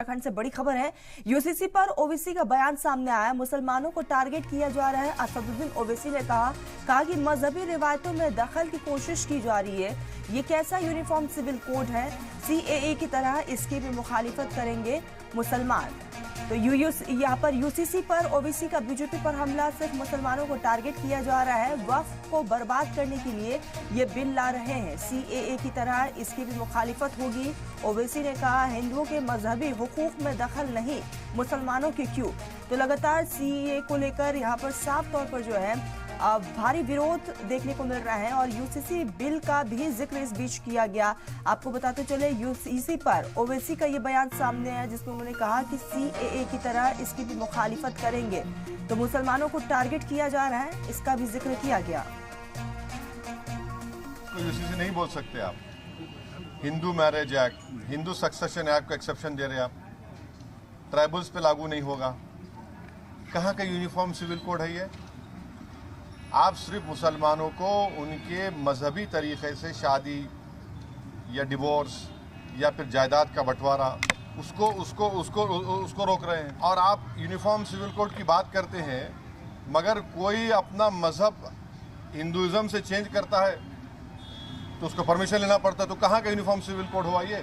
उत्तराखंड से बड़ी खबर है। यूसीसी पर ओवैसी का बयान सामने आया। मुसलमानों को टारगेट किया जा रहा है। असदुद्दीन ओवैसी ने कहा कि मजहबी रिवायतों में दखल की कोशिश की जा रही है। ये कैसा यूनिफॉर्म सिविल कोड है? सीएए की तरह इसकी भी मुखालिफत करेंगे मुसलमान। तो यहाँ पर यूसीसी पर ओवैसी का बीजेपी पर हमला सिर्फ मुसलमानों को टारगेट किया जा रहा है। वक्फ को बर्बाद करने के लिए ये बिल ला रहे हैं। सीएए की तरह इसकी भी मुखालिफत होगी। ओवैसी ने कहा हिंदुओं के मजहबी हुकूक में दखल नहीं, मुसलमानों की क्यों? तो लगातार सीएए को लेकर यहाँ पर साफ तौर पर जो है भारी विरोध देखने को मिल रहा है और यूसीसी बिल का भी जिक्र इस बीच किया गया। आपको बताते चले यूसीसी पर ओवैसी का ये बयान सामने आया जिसमें उन्होंने कहा कि सीएए की तरह इसकी भी मुखालिफत करेंगे। तो मुसलमानों को टारगेट किया जा रहा है, इसका भी जिक्र किया गया। तो यूसीसी नहीं बोल सकते आप। Hindu marriage act, Hindu succession act को एक्सेप्शन दे रहे आप। ट्राइबल्स पे लागू नहीं होगा। कहाँ का यूनिफॉर्म सिविल कोड है ये? आप सिर्फ मुसलमानों को उनके मजहबी तरीके से शादी या डिवोर्स या फिर जायदाद का बंटवारा उसको रोक रहे हैं। और आप यूनिफॉर्म सिविल कोड की बात करते हैं, मगर कोई अपना मजहब हिंदुइज्म से चेंज करता है तो उसको परमिशन लेना पड़ता है। तो कहाँ का यूनिफॉर्म सिविल कोड हुआ ये?